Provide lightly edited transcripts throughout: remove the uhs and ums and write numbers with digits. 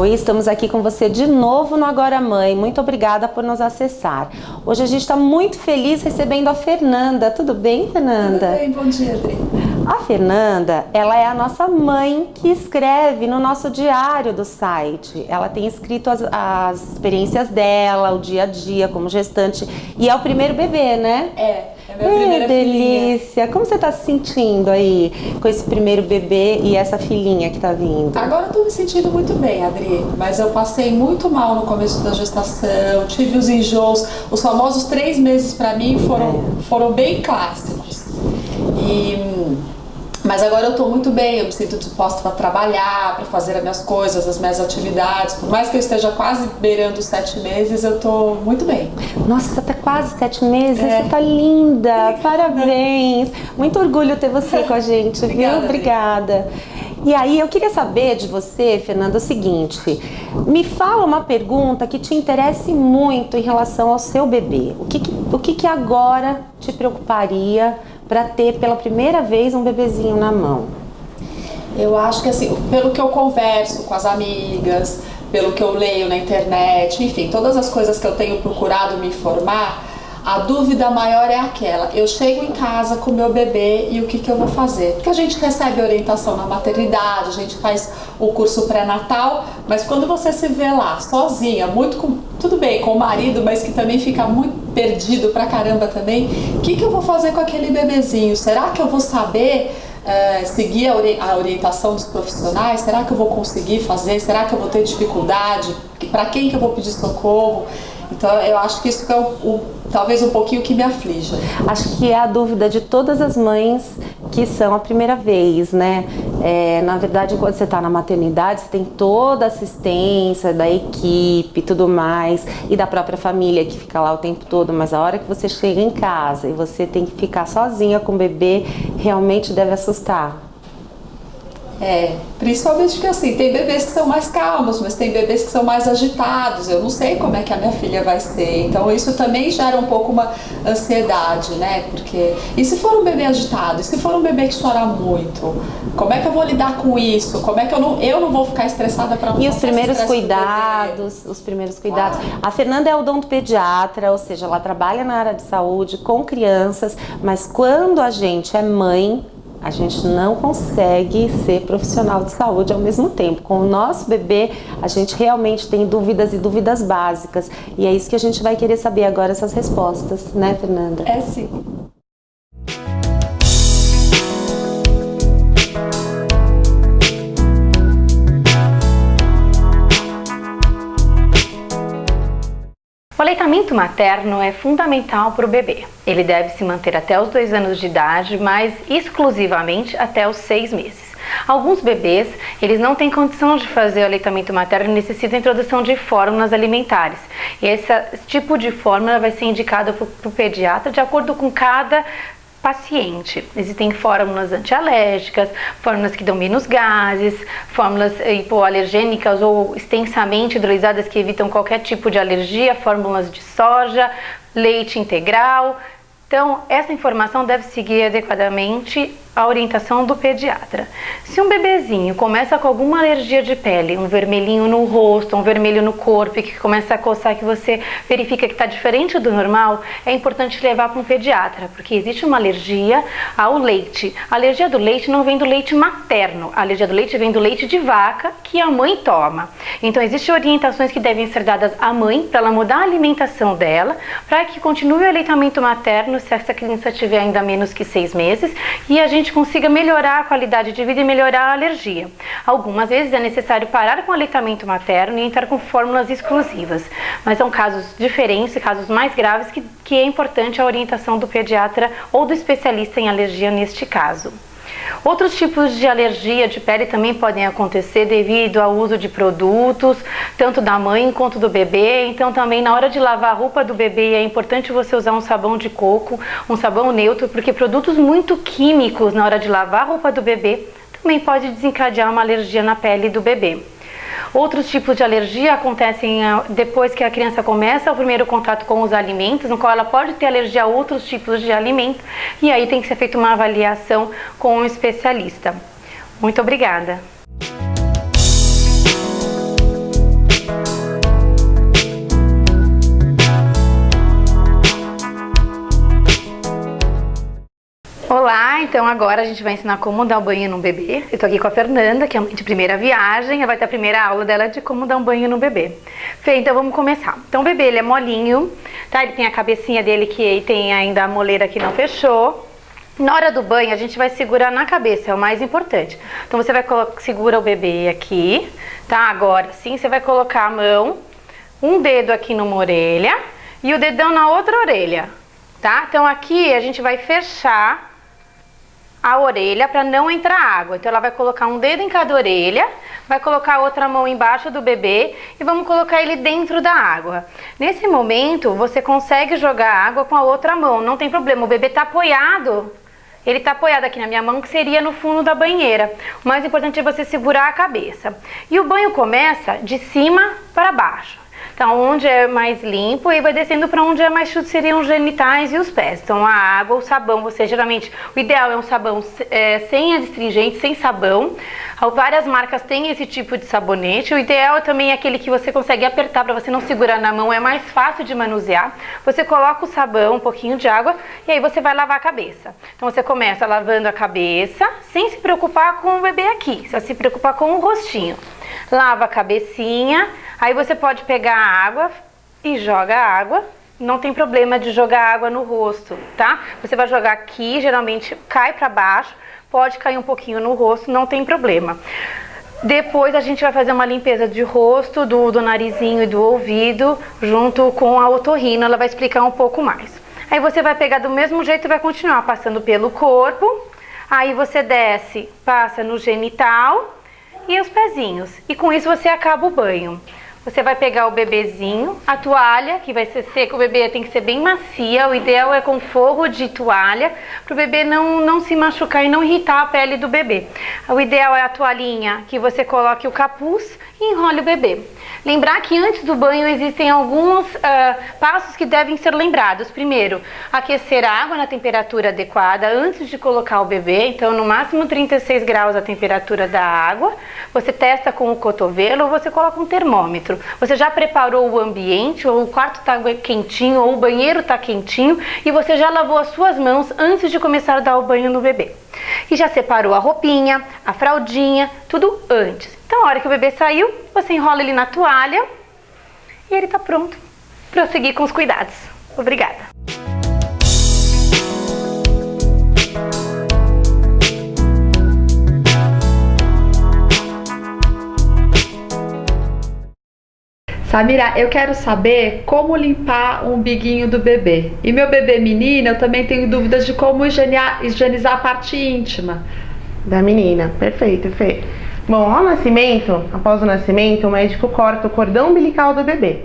Oi, estamos aqui com você de novo no Agora Mãe. Muito obrigada por nos acessar. Hoje a gente está muito feliz recebendo a Fernanda. Tudo bem, Fernanda? Tudo bem, bom dia, Adri. A Fernanda, ela é a nossa mãe que escreve no nosso diário do site. Ela tem escrito as experiências dela, o dia a dia como gestante. E é o primeiro bebê, né? É a minha primeira delícia! filhinha. Como você está se sentindo aí com esse primeiro bebê e essa filhinha que está vindo? Agora eu tô me sentindo muito bem, Adri, mas eu passei muito mal no começo da gestação, tive os enjoos, os famosos 3 meses para mim foram bem clássicos. Mas agora eu tô muito bem, eu me sinto disposta para trabalhar, para fazer as minhas coisas, as minhas atividades. Por mais que eu esteja quase beirando os 7 meses, eu tô muito bem. Nossa, você tá quase 7 meses, você tá linda, parabéns. Muito orgulho ter você com a gente, Obrigada, viu? Obrigada. E aí, eu queria saber de você, Fernanda, o seguinte: me fala uma pergunta que te interesse muito em relação ao seu bebê. O que agora te preocuparia para ter pela primeira vez um bebezinho na mão? Eu acho que assim, pelo que eu converso com as amigas, pelo que eu leio na internet, enfim, todas as coisas que eu tenho procurado me informar, a dúvida maior é aquela: eu chego em casa com o meu bebê e o que eu vou fazer? Porque a gente recebe orientação na maternidade, a gente faz o curso pré-natal, mas quando você se vê lá sozinha, tudo bem, com o marido, mas que também fica muito perdido pra caramba também, o que eu vou fazer com aquele bebezinho? Será que eu vou saber seguir a orientação dos profissionais? Será que eu vou conseguir fazer? Será que eu vou ter dificuldade? Para quem que eu vou pedir socorro? Então eu acho que isso é talvez um pouquinho que me aflige. Acho que é a dúvida de todas as mães que são a primeira vez, né? Na verdade, quando você está na maternidade, você tem toda a assistência da equipe e tudo mais, e da própria família que fica lá o tempo todo, mas a hora que você chega em casa e você tem que ficar sozinha com o bebê, realmente deve assustar. Principalmente porque assim, tem bebês que são mais calmos, mas tem bebês que são mais agitados. Eu não sei como é que a minha filha vai ser, então isso também gera um pouco uma ansiedade, né? Porque, e se for um bebê agitado? E se for um bebê que chora muito? Como é que eu vou lidar com isso? Como é que eu não vou ficar estressada para não. E os primeiros cuidados, A Fernanda é odontopediatra, ou seja, ela trabalha na área de saúde com crianças, mas quando a gente é mãe, a gente não consegue ser profissional de saúde ao mesmo tempo. Com o nosso bebê, a gente realmente tem dúvidas e dúvidas básicas. E é isso que a gente vai querer saber agora, essas respostas, né, Fernanda? É sim. O aleitamento materno é fundamental para o bebê. Ele deve se manter até os 2 anos de idade, mas exclusivamente até os 6 meses. Alguns bebês, eles não têm condição de fazer o aleitamento materno e necessitam da introdução de fórmulas alimentares. E esse tipo de fórmula vai ser indicada para o pediatra de acordo com cada paciente. Existem fórmulas antialérgicas, fórmulas que dão menos gases, fórmulas hipoalergênicas ou extensamente hidrolisadas que evitam qualquer tipo de alergia, fórmulas de soja, leite integral. Então, essa informação deve seguir adequadamente a orientação do pediatra. Se um bebezinho começa com alguma alergia de pele, um vermelhinho no rosto, um vermelho no corpo, e que começa a coçar, que você verifica que está diferente do normal, é importante levar para um pediatra, porque existe uma alergia ao leite. A alergia do leite não vem do leite materno, a alergia do leite vem do leite de vaca que a mãe toma. Então, existem orientações que devem ser dadas à mãe para ela mudar a alimentação dela, para que continue o aleitamento materno se essa criança tiver ainda menos que 6 meses, e a gente consiga melhorar a qualidade de vida e melhorar a alergia. Algumas vezes é necessário parar com o aleitamento materno e entrar com fórmulas exclusivas, mas são casos diferentes, casos mais graves, que é importante a orientação do pediatra ou do especialista em alergia neste caso. Outros tipos de alergia de pele também podem acontecer devido ao uso de produtos, tanto da mãe quanto do bebê. Então também na hora de lavar a roupa do bebê é importante você usar um sabão de coco, um sabão neutro, porque produtos muito químicos na hora de lavar a roupa do bebê também pode desencadear uma alergia na pele do bebê. Outros tipos de alergia acontecem depois que a criança começa o primeiro contato com os alimentos, no qual ela pode ter alergia a outros tipos de alimento, e aí tem que ser feita uma avaliação com um especialista. Muito obrigada! Então agora a gente vai ensinar como dar um banho no bebê. Eu tô aqui com a Fernanda, que é mãe de primeira viagem. Ela vai ter a primeira aula dela de como dar um banho no bebê. Fê, então vamos começar. Então o bebê, ele é molinho, tá? Ele tem a cabecinha dele que tem ainda a moleira que não fechou. Na hora do banho, a gente vai segurar na cabeça, é o mais importante. Então você vai segura o bebê aqui, tá? Agora sim, você vai colocar a mão, um dedo aqui numa orelha e o dedão na outra orelha, tá? Então aqui a gente vai fechar a orelha para não entrar água. Então ela vai colocar um dedo em cada orelha, vai colocar a outra mão embaixo do bebê e vamos colocar ele dentro da água. Nesse momento, você consegue jogar água com a outra mão, não tem problema. O bebê tá apoiado, ele tá apoiado aqui na minha mão, que seria no fundo da banheira. O mais importante é você segurar a cabeça. E o banho começa de cima para baixo. Então, onde é mais limpo e vai descendo para onde é mais chuto, seriam os genitais e os pés. Então, a água, o sabão, você geralmente, o ideal é um sabão sem adstringente, sem sabão. Várias marcas têm esse tipo de sabonete. O ideal é também aquele que você consegue apertar para você não segurar na mão, é mais fácil de manusear. Você coloca o sabão, um pouquinho de água e aí você vai lavar a cabeça. Então, você começa lavando a cabeça sem se preocupar com o bebê aqui, você vai se preocupar com o rostinho. Lava a cabecinha, aí você pode pegar a água e joga a água. Não tem problema de jogar água no rosto, tá? Você vai jogar aqui, geralmente cai pra baixo, pode cair um pouquinho no rosto, não tem problema. Depois a gente vai fazer uma limpeza de rosto, do narizinho e do ouvido, junto com a otorrino, ela vai explicar um pouco mais. Aí você vai pegar do mesmo jeito e vai continuar passando pelo corpo, aí você desce, passa no genital e os pezinhos. E com isso você acaba o banho. Você vai pegar o bebezinho, a toalha, que vai ser seca, o bebê tem que ser bem macia, o ideal é com forro de toalha, para o bebê não se machucar e não irritar a pele do bebê. O ideal é a toalhinha que você coloque o capuz e enrole o bebê. Lembrar que antes do banho existem alguns passos que devem ser lembrados. Primeiro, aquecer a água na temperatura adequada antes de colocar o bebê. Então, no máximo 36 graus a temperatura da água. Você testa com o cotovelo ou você coloca um termômetro. Você já preparou o ambiente, ou o quarto está quentinho, ou o banheiro está quentinho, e você já lavou as suas mãos antes de começar a dar o banho no bebê. E já separou a roupinha, a fraldinha, tudo antes. Então, a hora que o bebê saiu, você enrola ele na toalha e ele tá pronto para seguir com os cuidados. Obrigada! Samira, eu quero saber como limpar o umbiguinho do bebê. E meu bebê menina, eu também tenho dúvidas de como higienizar a parte íntima da menina. Perfeito, Fê. Bom, ao nascimento, após o nascimento, o médico corta o cordão umbilical do bebê.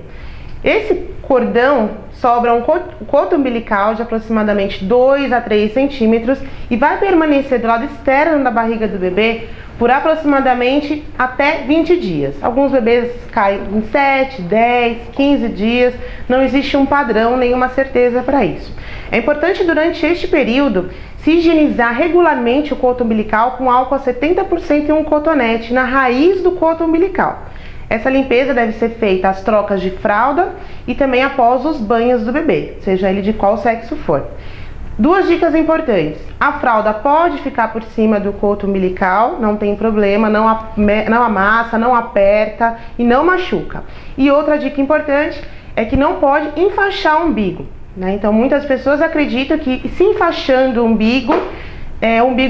Esse cordão sobra um coto umbilical de aproximadamente 2 a 3 centímetros e vai permanecer do lado externo da barriga do bebê por aproximadamente até 20 dias. Alguns bebês caem em 7, 10, 15 dias, não existe um padrão, nenhuma certeza para isso. É importante durante este período se higienizar regularmente o coto umbilical com álcool a 70% e um cotonete na raiz do coto umbilical. Essa limpeza deve ser feita às trocas de fralda e também após os banhos do bebê, seja ele de qual sexo for. Duas dicas importantes: a fralda pode ficar por cima do coto umbilical, não tem problema, não amassa, não aperta e não machuca. E outra dica importante é que não pode enfaixar o umbigo, né? Então muitas pessoas acreditam que se enfaixando o umbigo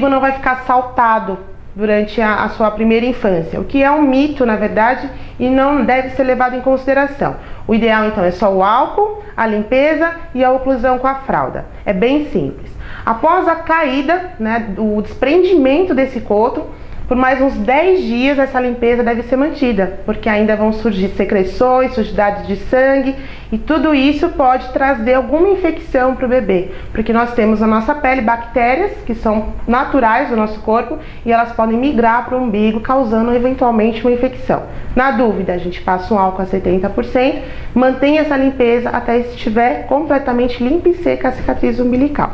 não vai ficar saltado durante a sua primeira infância, o que é um mito, na verdade, e não deve ser levado em consideração. O ideal, então, é só o álcool, a limpeza e a oclusão com a fralda. É bem simples. Após a caída, né, o desprendimento desse coto, por mais uns 10 dias essa limpeza deve ser mantida, porque ainda vão surgir secreções, sujidades de sangue, e tudo isso pode trazer alguma infecção para o bebê, porque nós temos na nossa pele bactérias que são naturais do nosso corpo e elas podem migrar para o umbigo, causando eventualmente uma infecção. Na dúvida, a gente passa um álcool a 70%, mantém essa limpeza até estiver completamente limpa e seca a cicatriz umbilical.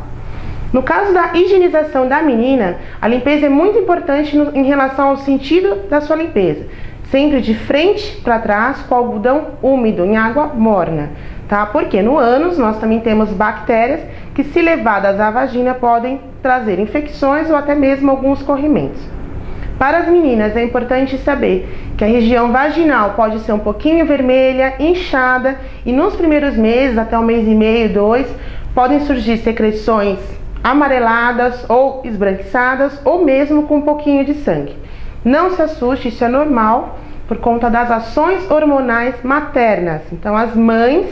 No caso da higienização da menina, a limpeza é muito importante em relação ao sentido da sua limpeza. Sempre de frente para trás, com algodão úmido, em água morna, tá? Porque no ânus nós também temos bactérias que, se levadas à vagina, podem trazer infecções ou até mesmo alguns corrimentos. Para as meninas é importante saber que a região vaginal pode ser um pouquinho vermelha, inchada e nos primeiros meses, até 1 mês e meio, 2, podem surgir secreções amareladas ou esbranquiçadas ou mesmo com um pouquinho de sangue. Não se assuste, isso é normal por conta das ações hormonais maternas. Então as mães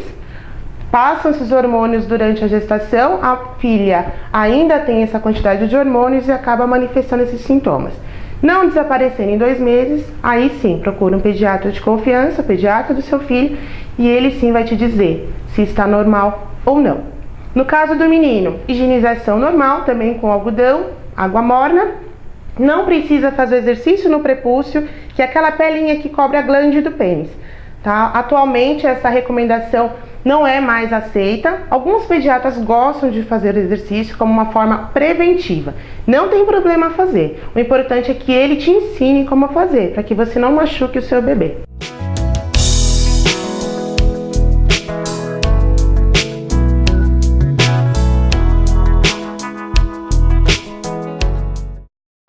passam esses hormônios durante a gestação, a filha ainda tem essa quantidade de hormônios e acaba manifestando esses sintomas. Não desaparecerem em 2 meses, aí sim, procura um pediatra de confiança, pediatra do seu filho, e ele sim vai te dizer se está normal ou não. No caso do menino, higienização normal, também com algodão, água morna. Não precisa fazer exercício no prepúcio, que é aquela pelinha que cobre a glande do pênis. Tá? Atualmente, essa recomendação não é mais aceita. Alguns pediatras gostam de fazer exercício como uma forma preventiva. Não tem problema fazer. O importante é que ele te ensine como fazer, para que você não machuque o seu bebê.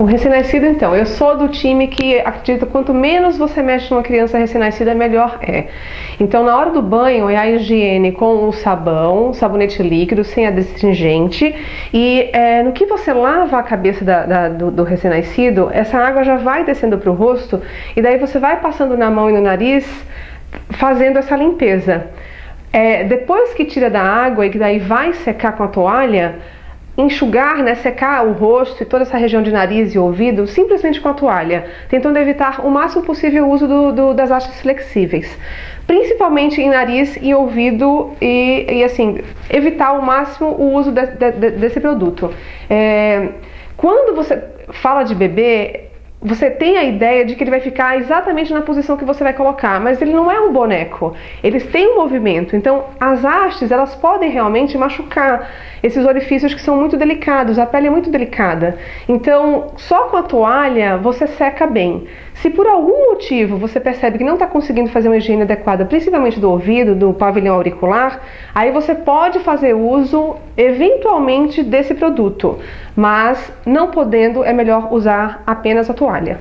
O recém-nascido, então, eu sou do time que acredita que quanto menos você mexe numa criança recém-nascida, melhor é. Então, na hora do banho, é a higiene com o sabão, sabonete líquido, sem adstringente. E no que você lava a cabeça do recém-nascido, essa água já vai descendo para o rosto e daí você vai passando na mão e no nariz, fazendo essa limpeza. Depois que tira da água e que daí vai secar com a toalha, enxugar, secar o rosto e toda essa região de nariz e ouvido simplesmente com a toalha, tentando evitar o máximo possível o uso das hastes flexíveis, principalmente em nariz e ouvido e assim, evitar ao máximo o uso desse produto. Quando você fala de bebê, você tem a ideia de que ele vai ficar exatamente na posição que você vai colocar, mas ele não é um boneco, eles têm um movimento, então as hastes elas podem realmente machucar esses orifícios que são muito delicados, a pele é muito delicada, então só com a toalha você seca bem. Se por algum motivo você percebe que não está conseguindo fazer uma higiene adequada, principalmente do ouvido, do pavilhão auricular, aí você pode fazer uso eventualmente desse produto, mas não podendo é melhor usar apenas a toalha.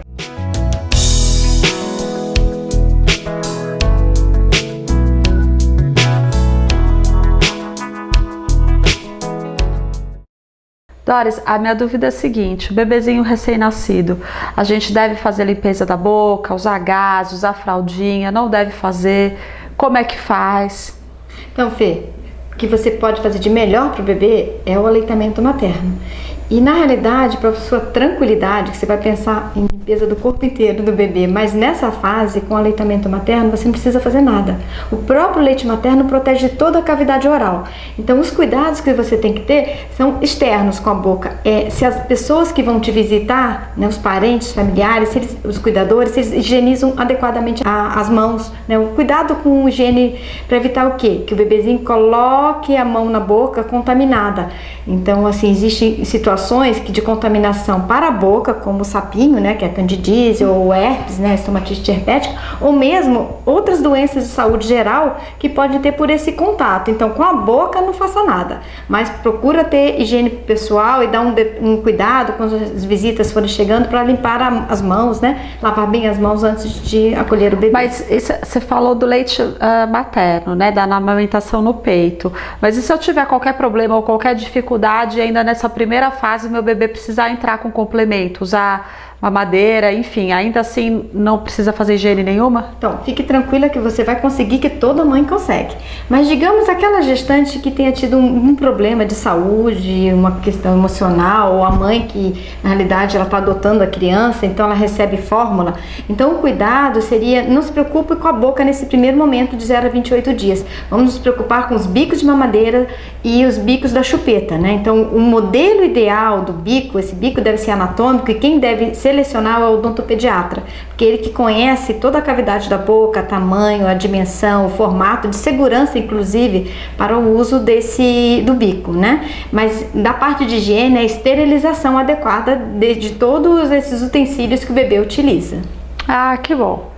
Doris, a minha dúvida é a seguinte, o bebezinho recém-nascido, a gente deve fazer a limpeza da boca, usar gás, usar fraldinha, não deve fazer? Como é que faz? Então, Fê, o que você pode fazer de melhor para o bebê é o aleitamento materno. E na realidade, para sua tranquilidade, que você vai pensar em limpeza do corpo inteiro do bebê, mas nessa fase, com aleitamento materno, você não precisa fazer nada. O próprio leite materno protege toda a cavidade oral. Então, os cuidados que você tem que ter são externos com a boca. Se as pessoas que vão te visitar, os parentes, familiares, os cuidadores, eles higienizam adequadamente as mãos. O cuidado com higiene para evitar o quê? Que o bebezinho coloque a mão na boca contaminada. Então, assim, existem situações de contaminação para a boca, como o sapinho, que é a candidíase, ou herpes, estomatite herpética, ou mesmo outras doenças de saúde geral que podem ter por esse contato. Então, com a boca não faça nada, mas procura ter higiene pessoal e dar um cuidado quando as visitas forem chegando para limpar as mãos, lavar bem as mãos antes de acolher o bebê. Mas você falou do leite materno, da amamentação no peito, mas e se eu tiver qualquer problema ou qualquer dificuldade ainda nessa primeira fase, meu bebê precisar entrar com complemento, usar mamadeira, enfim, ainda assim não precisa fazer higiene nenhuma? Então, fique tranquila que você vai conseguir, que toda mãe consegue. Mas digamos aquela gestante que tenha tido um problema de saúde, uma questão emocional, ou a mãe que na realidade ela está adotando a criança, então ela recebe fórmula. Então o cuidado seria, não se preocupe com a boca nesse primeiro momento de 0 a 28 dias. Vamos nos preocupar com os bicos de mamadeira e os bicos da chupeta, Então o modelo ideal do bico, esse bico deve ser anatômico e quem deve selecionar é o odontopediatra, porque ele que conhece toda a cavidade da boca, tamanho, a dimensão, o formato, de segurança inclusive para o uso do bico, Mas da parte de higiene, a esterilização adequada de todos esses utensílios que o bebê utiliza. Ah, que bom.